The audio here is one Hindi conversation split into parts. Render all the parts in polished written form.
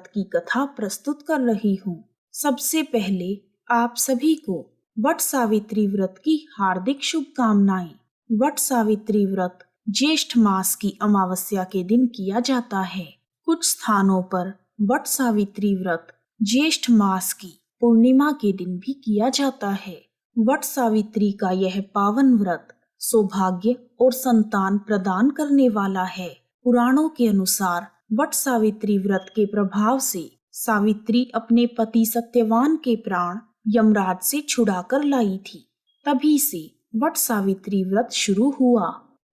व्रत की कथा प्रस्तुत कर रही हूँ। सबसे पहले आप सभी को वट सावित्री व्रत की हार्दिक शुभकामनाएं। वट सावित्री व्रत ज्येष्ठ मास की अमावस्या के दिन किया जाता है। कुछ स्थानों पर वट सावित्री व्रत ज्येष्ठ मास की पूर्णिमा के दिन भी किया जाता है। वट सावित्री का यह पावन व्रत सौभाग्य और संतान प्रदान करने वाला है। पुराणों के अनुसार वट सावित्री व्रत के प्रभाव से सावित्री अपने पति सत्यवान के प्राण यमराज से छुड़ाकर लाई थी। तभी से वट सावित्री व्रत शुरू हुआ।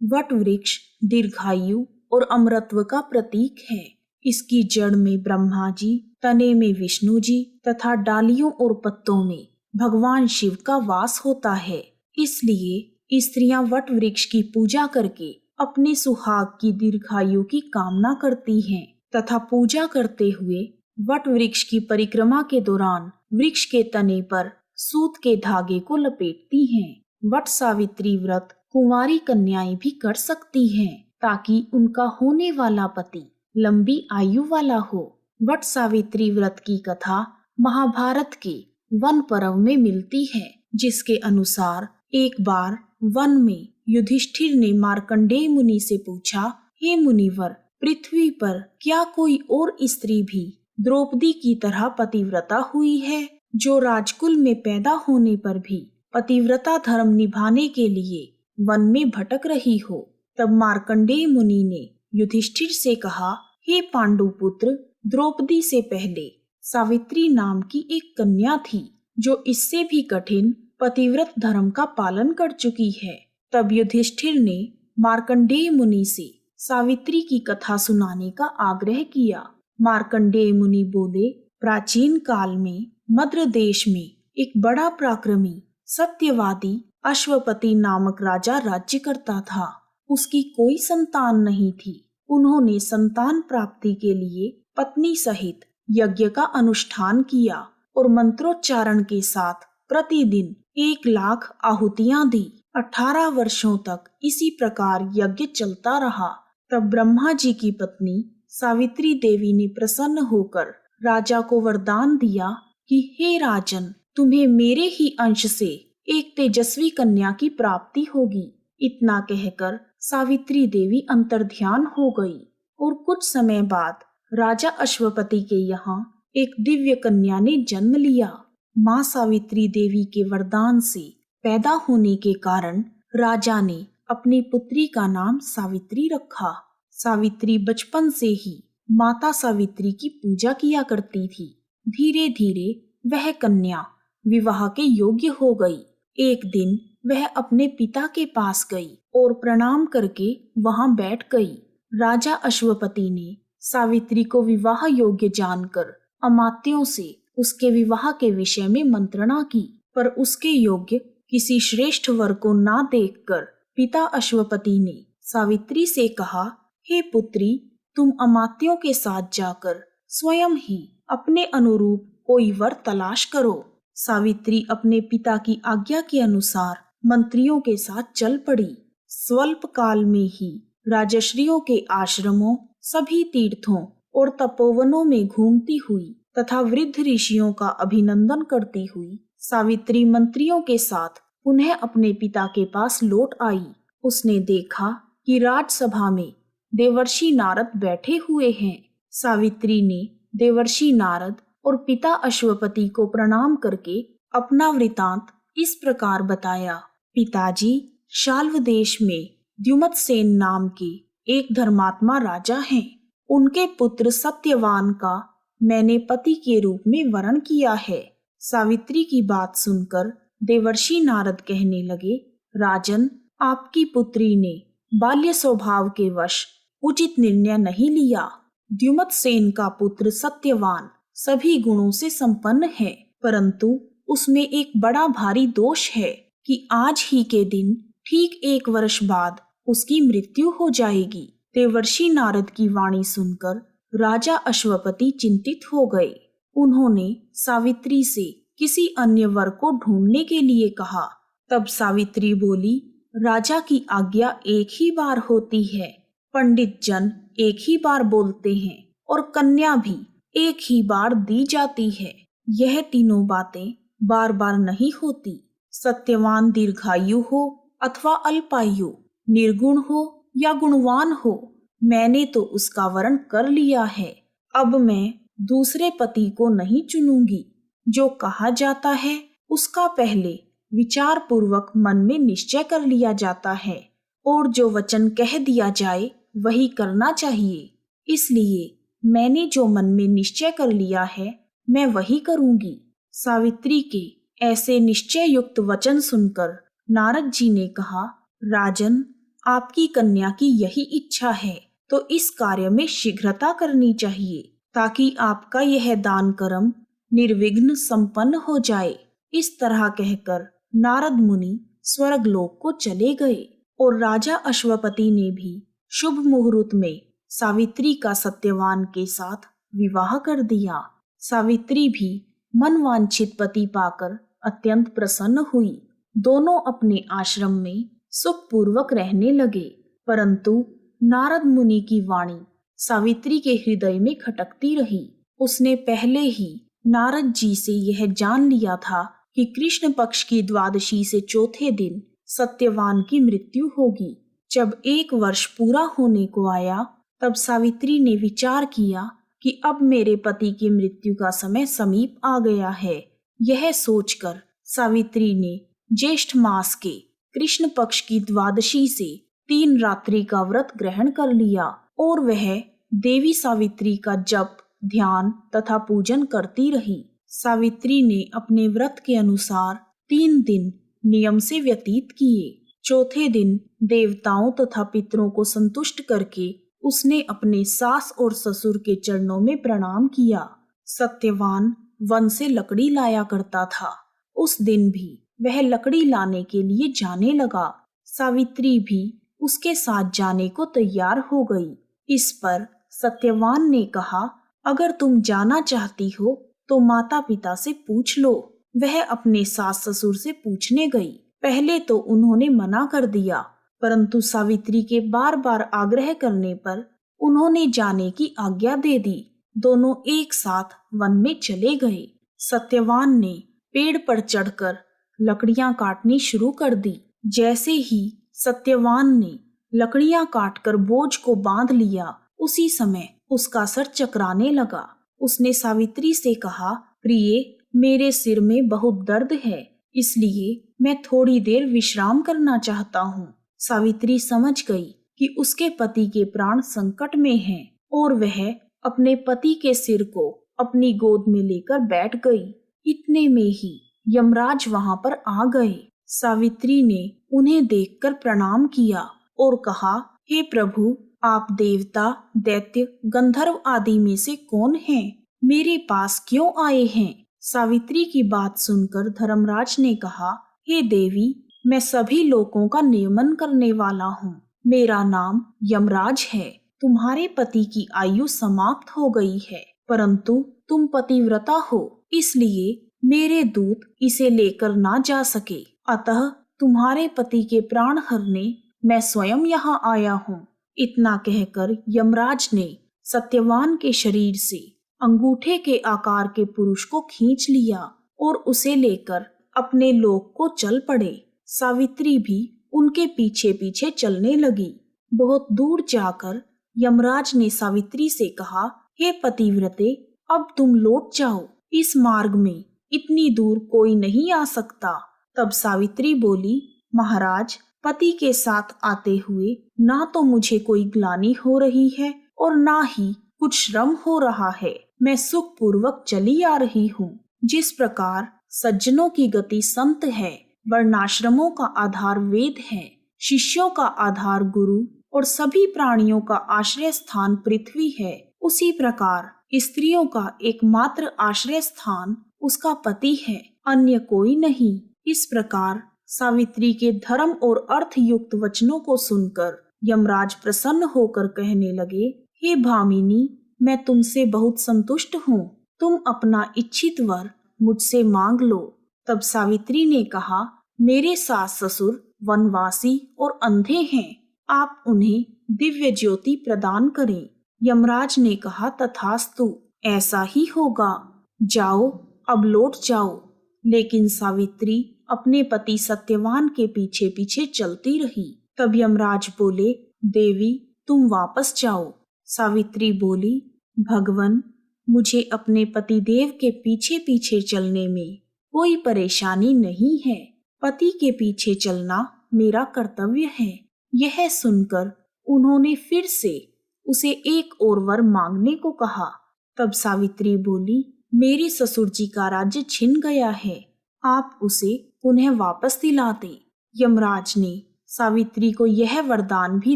वट वृक्ष दीर्घायु और अमरत्व का प्रतीक है। इसकी जड़ में ब्रह्मा जी, तने में विष्णु जी तथा डालियों और पत्तों में भगवान शिव का वास होता है। इसलिए स्त्रियां वट वृक्ष की पूजा करके अपने सुहाग की दीर्घायु की कामना करती हैं तथा पूजा करते हुए वट वृक्ष की परिक्रमा के दौरान वृक्ष के तने पर सूत के धागे को लपेटती हैं। वट सावित्री व्रत कुंवारी कन्याएं भी कर सकती हैं ताकि उनका होने वाला पति लंबी आयु वाला हो। वट सावित्री व्रत की कथा महाभारत के वन पर्व में मिलती है, जिसके अनुसार एक बार वन में युधिष्ठिर ने मार्कंडेय मुनि से पूछा, हे मुनिवर, पृथ्वी पर क्या कोई और स्त्री भी द्रौपदी की तरह पतिव्रता हुई है, जो राजकुल में पैदा होने पर भी पतिव्रता धर्म निभाने के लिए वन में भटक रही हो? तब मार्कंडेय मुनि ने युधिष्ठिर से कहा, हे पांडुपुत्र, द्रौपदी से पहले सावित्री नाम की एक कन्या थी जो इससे भी कठिन पतिव्रत धर्म का पालन कर चुकी है। तब युधिष्ठिर ने मार्कंडेय मुनि से सावित्री की कथा सुनाने का आग्रह किया। मार्कंडेय मुनि बोले, प्राचीन काल में मद्र देश में एक बड़ा पराक्रमी सत्यवादी अश्वपति नामक राजा राज्य करता था। उसकी कोई संतान नहीं थी। उन्होंने संतान प्राप्ति के लिए पत्नी सहित यज्ञ का अनुष्ठान किया और मंत्रोच्चारण के साथ प्रतिदिन 1,00,000 आहुतियां दी। 18 वर्षों तक इसी प्रकार यज्ञ चलता रहा। तब ब्रह्मा जी की पत्नी सावित्री देवी ने प्रसन्न होकर राजा को वरदान दिया कि हे राजन, तुम्हें मेरे ही अंश से एक तेजस्वी कन्या की प्राप्ति होगी। इतना कहकर सावित्री देवी अंतर्ध्यान हो गई और कुछ समय बाद राजा अश्वपति के यहाँ एक दिव्य कन्या ने जन्म लिया। माँ सावित्री देवी के वरदान से पैदा होने के कारण राजा ने अपनी पुत्री का नाम सावित्री रखा। सावित्री बचपन से ही माता सावित्री की पूजा किया करती थी। धीरे धीरे वह कन्या विवाह के योग्य हो गई। एक दिन वह अपने पिता के पास गई और प्रणाम करके वहां बैठ गई। राजा अश्वपति ने सावित्री को विवाह योग्य जानकर अमात्यों से उसके विवाह के विषय में मंत्रणा की, पर उसके योग्य किसी श्रेष्ठ वर को ना देखकर पिता अश्वपति ने सावित्री से कहा, हे पुत्री, तुम अमात्यों के साथ जाकर स्वयं ही अपने अनुरूप कोई वर तलाश करो। सावित्री अपने पिता की आज्ञा के अनुसार मंत्रियों के साथ चल पड़ी। स्वल्प काल में ही राजश्रियों के आश्रमों, सभी तीर्थों और तपोवनों में घूमती हुई तथा वृद्ध ऋषियों का अभिनंदन करती हुई सावित्री मंत्रियों के साथ पुनः अपने पिता के पास लौट आई। उसने देखा कि राजसभा में देवर्षि नारद बैठे हुए हैं। सावित्री ने देवर्षि नारद और पिता अश्वपति को प्रणाम करके अपना वृतांत इस प्रकार बताया। पिताजी, शाल्व देश में द्युमत्सेन नाम के एक धर्मात्मा राजा हैं। उनके पुत्र सत्यवान का मैंने पति के रूप में वरण किया है। सावित्री की बात सुनकर देवर्षि नारद कहने लगे, राजन, आपकी पुत्री ने बाल्य स्वभाव के वश उचित निर्णय नहीं लिया। द्युमत्सेन का पुत्र सत्यवान सभी गुणों से संपन्न है, परंतु उसमें एक बड़ा भारी दोष है कि आज ही के दिन ठीक 1 वर्ष बाद उसकी मृत्यु हो जाएगी। देवर्षि नारद की वाणी सुनकर राजा अश्वपति चिंतित हो गए। उन्होंने सावित्री से किसी अन्य वर को ढूंढने के लिए कहा। तब सावित्री बोली, राजा की आज्ञा एक ही बार होती है, पंडित जन एक ही बार बोलते हैं और कन्या भी एक ही बार दी जाती है। यह तीनों बातें बार बार नहीं होती। सत्यवान दीर्घायु हो अथवा अल्पायु, निर्गुण हो या गुणवान हो, मैंने तो उसका वरण कर लिया है। अब मैं दूसरे पति को नहीं चुनूंगी। जो कहा जाता है उसका पहले विचार पूर्वक मन में निश्चय कर लिया जाता है, और जो वचन कह दिया जाए वही करना चाहिए। इसलिए मैंने जो मन में निश्चय कर लिया है मैं वही करूंगी। सावित्री के ऐसे निश्चय युक्त वचन सुनकर नारद जी ने कहा, राजन, आपकी कन्या की यही इच्छा है तो इस कार्य में शीघ्रता करनी चाहिए, ताकि आपका यह दान कर्म निर्विघ्न संपन्न हो जाए। इस तरह कहकर नारद मुनि स्वर्गलोक को चले गए, और राजा अश्वपति ने भी शुभ मुहूर्त में सावित्री का सत्यवान के साथ विवाह कर दिया। सावित्री भी मनवांछित पति पाकर अत्यंत प्रसन्न हुई। दोनों अपने आश्रम में सुखपूर्वक रहने लगे। परंतु नारद मुनि की वाणी सावित्री के हृदय में खटकती रही। उसने पहले ही नारद जी से यह जान लिया था कि कृष्ण पक्ष की द्वादशी से चौथे दिन सत्यवान की मृत्यु होगी। जब 1 वर्ष पूरा होने को आया तब सावित्री ने विचार किया कि अब मेरे पति की मृत्यु का समय समीप आ गया है। यह सोचकर सावित्री ने ज्येष्ठ मास के कृष्ण पक्ष की द्वादशी से 3 रात्रि का व्रत ग्रहण कर लिया, और वह देवी सावित्री का जप, ध्यान तथा पूजन करती रही। सावित्री ने अपने व्रत के अनुसार 3 दिन नियम से व्यतीत किए। चौथे दिन देवताओं तथा पितरों को संतुष्ट करके उसने अपने सास और ससुर के चरणों में प्रणाम किया। सत्यवान वन से लकड़ी लाया करता था। उस दिन भी वह लकड़ी लाने के लिए जाने लगा। सावित्री भी उसके साथ जाने को तैयार हो गई। इस पर सत्यवान ने कहा, अगर तुम जाना चाहती हो तो माता पिता से पूछ लो। वह अपने सास ससुर से पूछने गई। पहले तो उन्होंने मना कर दिया, परंतु सावित्री के बार बार आग्रह करने पर उन्होंने जाने की आज्ञा दे दी। दोनों एक साथ वन में चले गए। सत्यवान ने पेड़ पर चढ़कर लकड़ियां काटनी शुरू कर दी। जैसे ही सत्यवान ने लकड़ियां काटकर बोझ को बांध लिया, उसी समय उसका सर चकराने लगा। उसने सावित्री से कहा, प्रिये, मेरे सिर में बहुत दर्द है, इसलिए मैं थोड़ी देर विश्राम करना चाहता हूँ। सावित्री समझ गई कि उसके पति के प्राण संकट में हैं, और वह अपने पति के सिर को अपनी गोद में लेकर बैठ गई। इतने में ही यमराज वहां पर आ गए। सावित्री ने उन्हें देखकर प्रणाम किया और कहा, हे प्रभु, आप देवता, दैत्य, गंधर्व आदि में से कौन हैं? मेरे पास क्यों आए हैं? सावित्री की बात सुनकर धर्मराज ने कहा, हे देवी, मैं सभी लोगों का नियमन करने वाला हूँ। मेरा नाम यमराज है। तुम्हारे पति की आयु समाप्त हो गई है, परंतु तुम पतिव्रता हो, इसलिए मेरे दूत इसे लेकर ना जा सके। अतः तुम्हारे पति के प्राण हरने मैं स्वयं यहाँ आया हूँ। इतना कहकर यमराज ने सत्यवान के शरीर से अंगूठे के आकार के पुरुष को खींच लिया और उसे लेकर अपने लोक को चल पड़े। सावित्री भी उनके पीछे पीछे चलने लगी। बहुत दूर जाकर यमराज ने सावित्री से कहा, हे पतिव्रते, अब तुम लौट जाओ। इस मार्ग में इतनी दूर कोई नहीं आ सकता। तब सावित्री बोली, महाराज, पति के साथ आते हुए ना तो मुझे कोई ग्लानि हो रही है और ना ही कुछ श्रम हो रहा है। मैं सुख पूर्वक चली आ रही हूँ। जिस प्रकार सज्जनों की गति संत है, वर्णाश्रमों का आधार वेद है, शिष्यों का आधार गुरु और सभी प्राणियों का आश्रय स्थान पृथ्वी है, उसी प्रकार स्त्रियों का एकमात्र आश्रय स्थान उसका पति है, अन्य कोई नहीं। इस प्रकार सावित्री के धर्म और अर्थ युक्त वचनों को सुनकर यमराज प्रसन्न होकर कहने लगे, हे भामिनी, मैं तुमसे बहुत संतुष्ट हूँ। तुम अपना इच्छित वर मुझसे मांग लो। तब सावित्री ने कहा, मेरे सास ससुर वनवासी और अंधे हैं, आप उन्हें दिव्य ज्योति प्रदान करें। यमराज ने कहा, तथास्तु। ऐसा ही होगा, जाओ अब लौट जाओ। लेकिन सावित्री अपने पति सत्यवान के पीछे पीछे चलती रही। तब यमराज बोले, देवी तुम वापस जाओ। सावित्री बोली, भगवन मुझे अपने पति देव के पीछे पीछे चलने में कोई परेशानी नहीं है। पति के पीछे चलना मेरा कर्तव्य है। यह सुनकर उन्होंने फिर से उसे एक और वर मांगने को कहा। तब सावित्री बोली, मेरे ससुर जी का राज्य छिन गया है, आप उसे पुनः वापस दिला दें। यमराज ने सावित्री को यह वरदान भी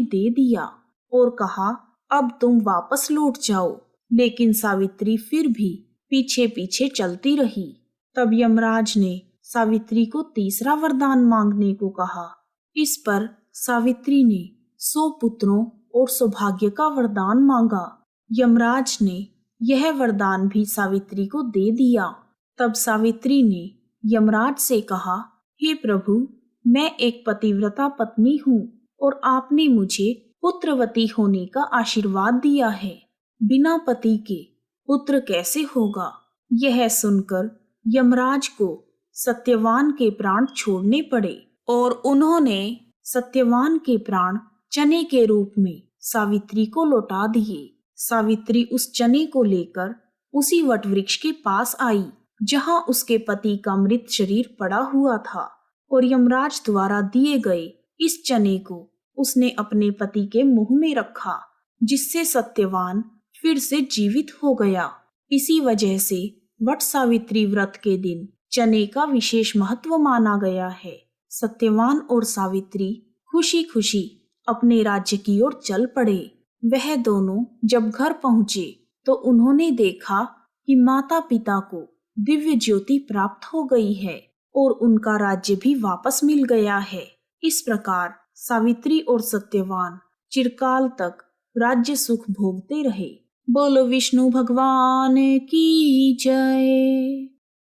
दे दिया और कहा, अब तुम वापस लौट जाओ। लेकिन सावित्री फिर भी पीछे पीछे चलती रही। तब यमराज ने सावित्री को तीसरा वरदान मांगने को कहा। इस पर सावित्री ने 100 पुत्रों और सौभाग्य का वरदान मांगा। यमराज ने यह वरदान भी सावित्री को दे दिया। तब सावित्री ने यमराज से कहा, हे प्रभु, मैं एक पतिव्रता पत्नी हूँ और आपने मुझे पुत्रवती होने का आशीर्वाद दिया है। बिना पति के पुत्र कैसे होगा? यह सुनकर यमराज को सत्यवान के प्राण छोड़ने पड़े और उन्होंने सत्यवान के प्राण चने के रूप में सावित्री को लौटा दिए। सावित्री उस चने को लेकर उसी वटवृक्ष के पास आई जहां उसके पति का मृत शरीर पड़ा हुआ था और यमराज द्वारा दिए गए इस चने को उसने अपने पति के मुंह में रखा, जिससे सत्यवान फिर से जीवित हो गया। इसी वजह से वट सावित्री व्रत के दिन चने का विशेष महत्व माना गया है। सत्यवान और सावित्री खुशी खुशी अपने राज्य की ओर चल पड़े। वह दोनों जब घर पहुँचे तो उन्होंने देखा कि माता पिता को दिव्य ज्योति प्राप्त हो गई है और उनका राज्य भी वापस मिल गया है। इस प्रकार सावित्री और सत्यवान चिरकाल तक राज्य सुख भोगते रहे। बोलो विष्णु भगवान की जय।